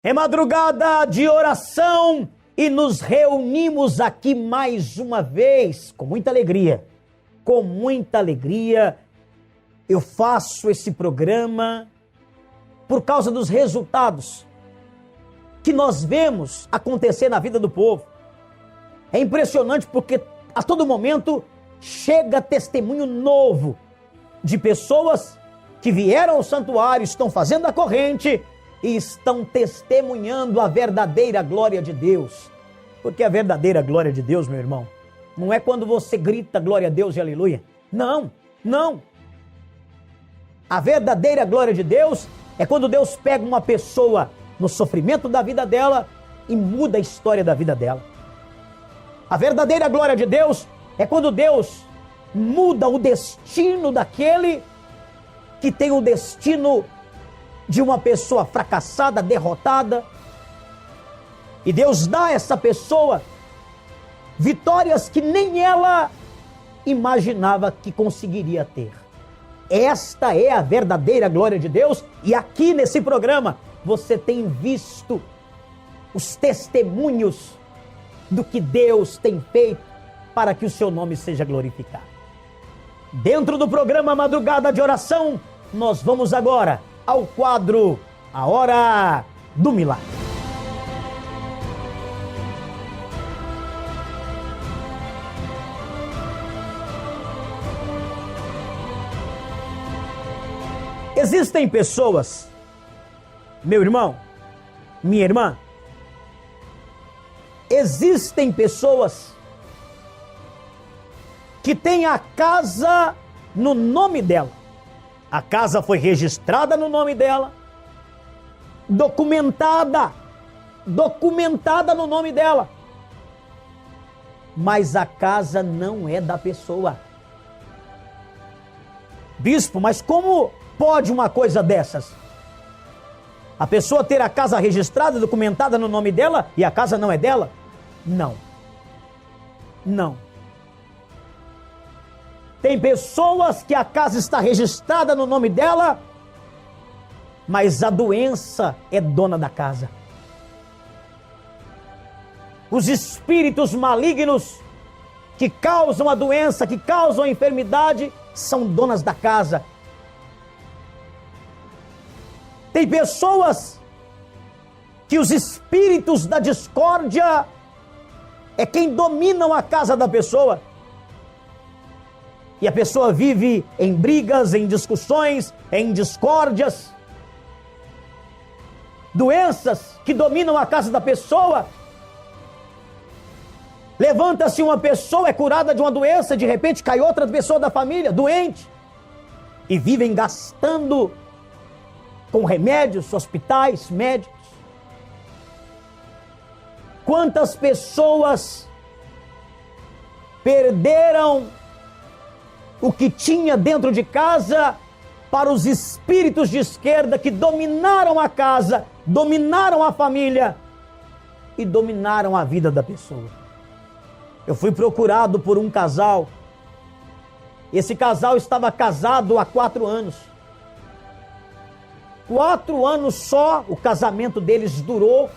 É madrugada de oração e nos reunimos aqui mais uma vez com muita alegria. Com muita alegria eu faço esse programa por causa dos resultados que nós vemos acontecer na vida do povo. É impressionante porque a todo momento chega testemunho novo de pessoas que vieram ao santuário, estão fazendo a corrente e estão testemunhando a verdadeira glória de Deus. Porque a verdadeira glória de Deus, meu irmão, não é quando você grita glória a Deus e aleluia. Não, não. A verdadeira glória de Deus é quando Deus pega uma pessoa no sofrimento da vida dela e muda a história da vida dela. A verdadeira glória de Deus é quando Deus muda o destino daquele que tem o destino de uma pessoa fracassada, derrotada. E Deus dá a essa pessoa vitórias que nem ela imaginava que conseguiria ter. Esta é a verdadeira glória de Deus, e aqui nesse programa você tem visto os testemunhos do que Deus tem feito para que o seu nome seja glorificado. Dentro do programa Madrugada de Oração, nós vamos agora ao quadro A Hora do Milagre. Existem pessoas, meu irmão, minha irmã, existem pessoas que têm a casa no nome dela. A casa foi registrada no nome dela, documentada no nome dela. Mas a casa não é da pessoa. Bispo, mas como pode uma coisa dessas? A pessoa ter a casa registrada, documentada no nome dela e a casa não é dela? Não. Não. Tem pessoas que a casa está registrada no nome dela, mas a doença é dona da casa. Os espíritos malignos que causam a doença, que causam a enfermidade, são donas da casa. Tem pessoas que os espíritos da discórdia é quem dominam a casa da pessoa. E a pessoa vive em brigas, em discussões, em discórdias. Doenças que dominam a casa da pessoa. Levanta-se uma pessoa, é curada de uma doença, de repente cai outra pessoa da família, doente. E vivem gastando com remédios, hospitais, médicos. Quantas pessoas perderam o que tinha dentro de casa para os espíritos de esquerda que dominaram a casa, dominaram a família e dominaram a vida da pessoa. Eu fui procurado por um casal. Esse casal estava casado há 4 anos. 4 anos só o casamento deles durou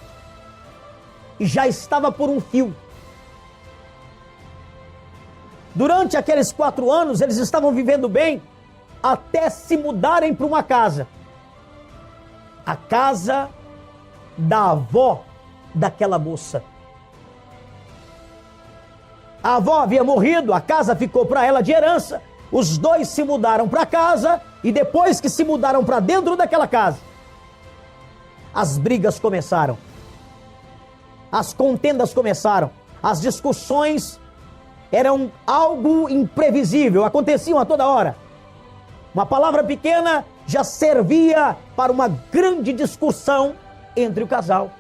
e já estava por um fio. Durante aqueles 4 anos eles estavam vivendo bem até se mudarem para uma casa. A casa da avó daquela moça. A avó havia morrido, a casa ficou para ela de herança. Os dois se mudaram para casa e depois que se mudaram para dentro daquela casa, as brigas começaram. As contendas começaram. As discussões eram algo imprevisível, aconteciam a toda hora. Uma palavra pequena já servia para uma grande discussão entre o casal.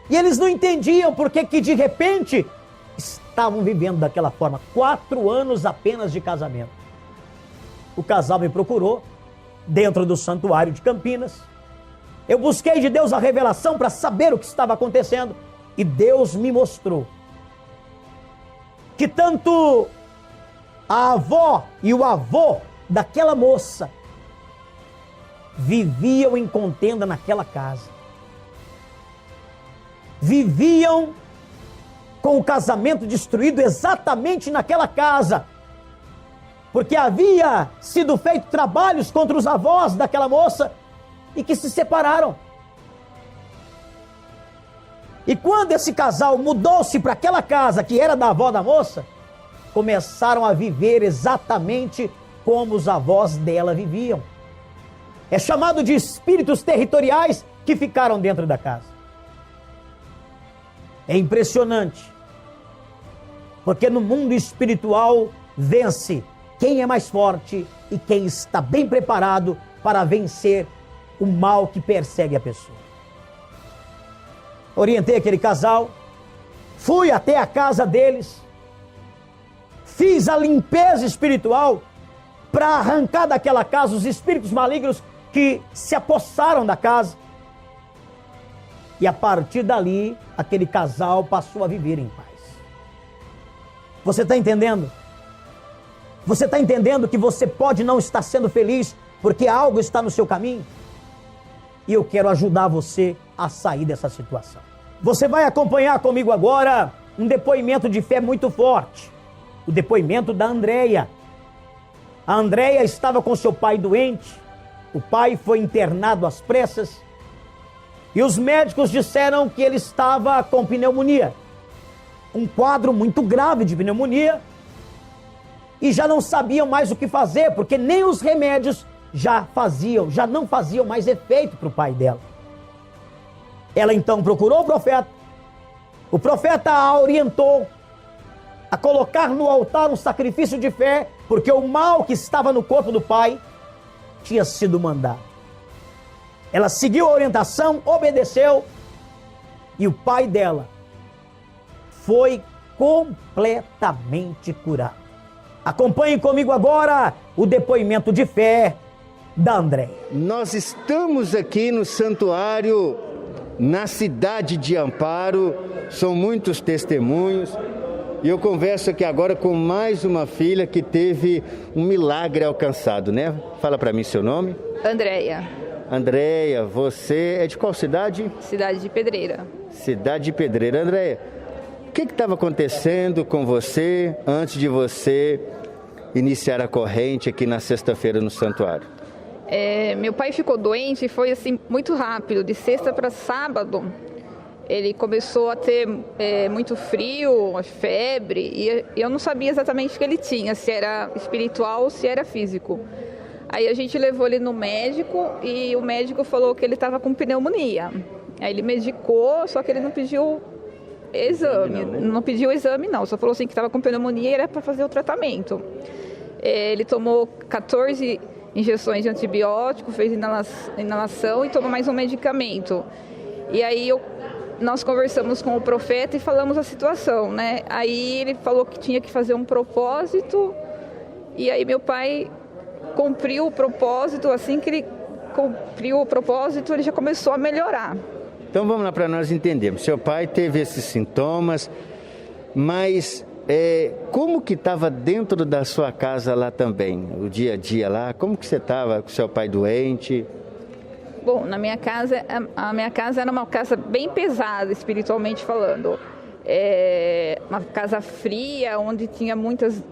E eles não entendiam porque que de repente estavam vivendo daquela forma. 4 anos apenas de casamento. O casal me procurou dentro do santuário de Campinas. Eu busquei de Deus a revelação para saber o que estava acontecendo. E Deus me mostrou que tanto a avó e o avô daquela moça viviam em contenda naquela casa. viviam com o casamento destruído exatamente naquela casa, porque havia sido feito trabalhos contra os avós daquela moça e que se separaram. E quando esse casal mudou-se para aquela casa que era da avó da moça, começaram a viver exatamente como os avós dela viviam. É chamado de espíritos territoriais que ficaram dentro da casa. É impressionante, porque no mundo espiritual vence quem é mais forte e quem está bem preparado para vencer o mal que persegue a pessoa. Orientei aquele casal, fui até a casa deles, fiz a limpeza espiritual para arrancar daquela casa os espíritos malignos que se apossaram da casa. E a partir dali, aquele casal passou a viver em paz. Você está entendendo? Você está entendendo que você pode não estar sendo feliz porque algo está no seu caminho? E eu quero ajudar você a sair dessa situação. Você vai acompanhar comigo agora um depoimento de fé muito forte. O depoimento da Andréia. A Andréia estava com seu pai doente. O pai foi internado às pressas. E os médicos disseram que ele estava com pneumonia. Um quadro muito grave de pneumonia. E já não sabiam mais o que fazer, porque nem os remédios já não faziam mais efeito para o pai dela. Ela então procurou o profeta a orientou a colocar no altar um sacrifício de fé, porque o mal que estava no corpo do pai tinha sido mandado. Ela seguiu a orientação, obedeceu, e o pai dela foi completamente curado. Acompanhe comigo agora o depoimento de fé da Andréia. Nós estamos aqui no santuário, na cidade de Amparo, são muitos testemunhos, e eu converso aqui agora com mais uma filha que teve um milagre alcançado, né? Fala para mim seu nome. Andréia. Andréia, você é de qual cidade? Cidade de Pedreira. Cidade de Pedreira. Andréia, o que estava acontecendo com você antes de você iniciar a corrente aqui na sexta-feira no santuário? Meu pai ficou doente e foi assim muito rápido, de sexta para sábado. Ele começou a ter muito frio, febre, e eu não sabia exatamente o que ele tinha, se era espiritual ou se era físico. Aí a gente levou ele no médico e o médico falou que ele estava com pneumonia. Aí ele medicou, só que ele não pediu exame, não pediu exame não, só falou assim que estava com pneumonia e era para fazer o tratamento. Ele tomou 14 injeções de antibiótico, fez inalação e tomou mais um medicamento. E aí nós conversamos com o profeta e falamos a situação, né? Aí ele falou que tinha que fazer um propósito, e aí meu pai cumpriu o propósito. Assim que ele cumpriu o propósito, ele já começou a melhorar. Então vamos lá para nós entendermos. Seu pai teve esses sintomas, mas como que estava dentro da sua casa lá também? O dia a dia lá, como que você estava com seu pai doente? Bom, a minha casa era uma casa bem pesada, espiritualmente falando. Uma casa fria, onde tinha muitas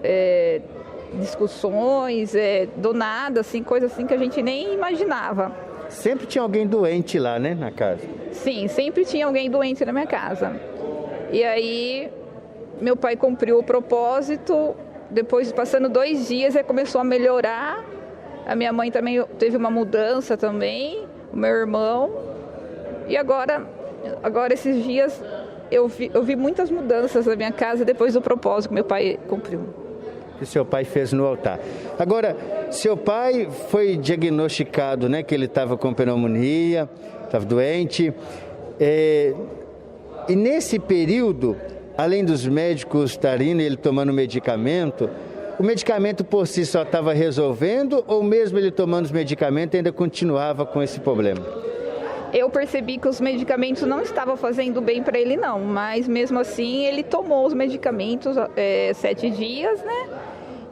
discussões, do nada, assim, coisa assim que a gente nem imaginava. Sempre tinha alguém doente lá, né, na casa? Sim, sempre tinha alguém doente na minha casa. E aí, meu pai cumpriu o propósito, depois, passando 2 dias, ele começou a melhorar. A minha mãe também teve uma mudança também, o meu irmão. E agora esses dias, eu vi muitas mudanças na minha casa depois do propósito que meu pai cumpriu. Que seu pai fez no altar. Agora, seu pai foi diagnosticado, né, que ele estava com pneumonia, estava doente. E nesse período, além dos médicos estarem ele tomando medicamento, o medicamento por si só estava resolvendo, ou mesmo ele tomando os medicamentos ainda continuava com esse problema? Eu percebi que os medicamentos não estavam fazendo bem para ele não, mas mesmo assim ele tomou os medicamentos 7 dias, né?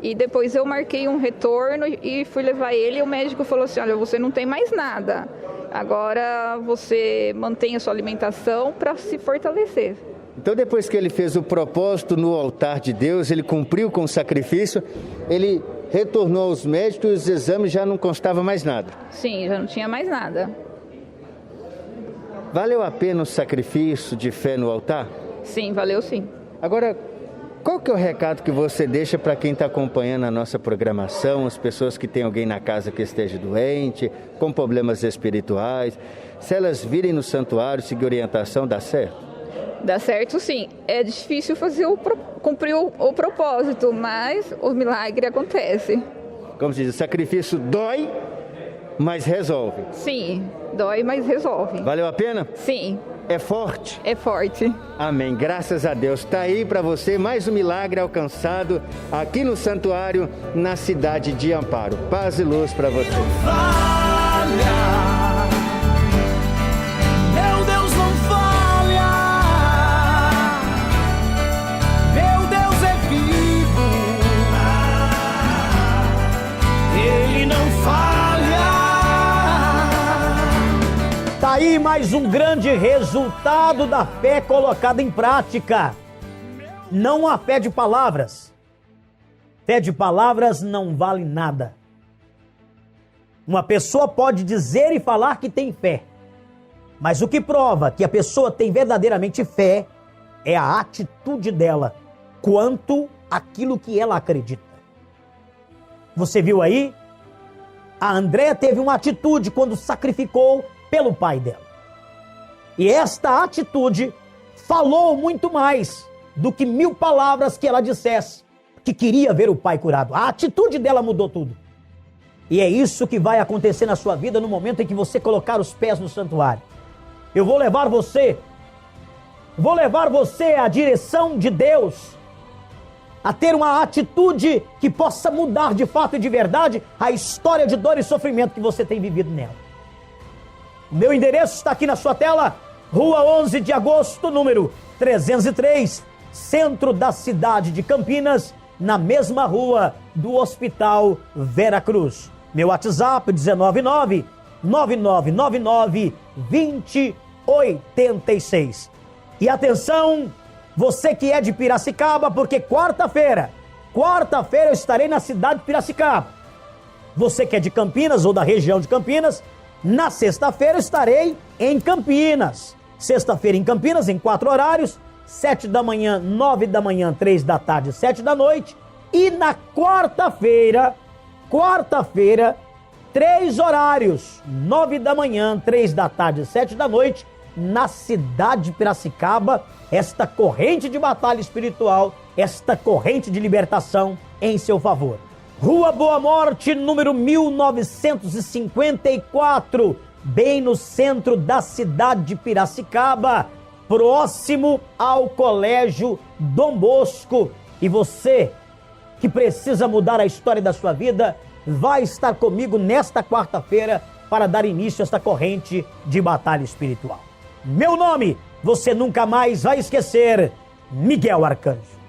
E depois eu marquei um retorno e fui levar ele, e o médico falou assim, olha, você não tem mais nada. Agora você mantém a sua alimentação para se fortalecer. Então, depois que ele fez o propósito no altar de Deus, ele cumpriu com o sacrifício, ele retornou aos médicos e os exames já não constava mais nada. Sim, já não tinha mais nada. Valeu a pena o sacrifício de fé no altar? Sim, valeu sim. Agora, qual que é o recado que você deixa para quem está acompanhando a nossa programação, as pessoas que têm alguém na casa que esteja doente, com problemas espirituais, se elas virem no santuário, seguir orientação, dá certo? Dá certo sim. É difícil cumprir o propósito, mas o milagre acontece. Como se diz, o sacrifício dói, mas resolve. Sim, dói, mas resolve. Valeu a pena? Sim. É forte? É forte. Amém. Graças a Deus. Está aí para você mais um milagre alcançado aqui no santuário, na cidade de Amparo. Paz e luz para você. Meu Deus não falha. Meu Deus é vivo. Ele não falha. Tá aí mais um grande resultado da fé colocada em prática. Não a fé de palavras. Fé de palavras não vale nada. Uma pessoa pode dizer e falar que tem fé, mas o que prova que a pessoa tem verdadeiramente fé é a atitude dela quanto àquilo que ela acredita. Você viu aí? A Andréia teve uma atitude quando sacrificou pelo pai dela. E esta atitude falou muito mais do que 1000 palavras que ela dissesse que queria ver o pai curado. A atitude dela mudou tudo. E é isso que vai acontecer na sua vida no momento em que você colocar os pés no santuário. Eu vou levar você à direção de Deus, a ter uma atitude que possa mudar de fato e de verdade a história de dor e sofrimento que você tem vivido nela. O meu endereço está aqui na sua tela, Rua 11 de Agosto, número 303, centro da cidade de Campinas, na mesma rua do Hospital Vera Cruz. Meu WhatsApp 199992086. E atenção, você que é de Piracicaba, porque quarta-feira eu estarei na cidade de Piracicaba. Você que é de Campinas ou da região de Campinas, na sexta-feira estarei em Campinas. Sexta-feira em Campinas, em 4 horários, 7 da manhã, 9 da manhã, 3 da tarde, 7 da noite. E na quarta-feira, 3 horários, 9 da manhã, 3 da tarde, 7 da noite, na cidade de Piracicaba, esta corrente de batalha espiritual, esta corrente de libertação em seu favor. Rua Boa Morte, número 1954, bem no centro da cidade de Piracicaba, próximo ao Colégio Dom Bosco. E você que precisa mudar a história da sua vida, vai estar comigo nesta quarta-feira para dar início a esta corrente de batalha espiritual. Meu nome, você nunca mais vai esquecer, Miguel Arcanjo.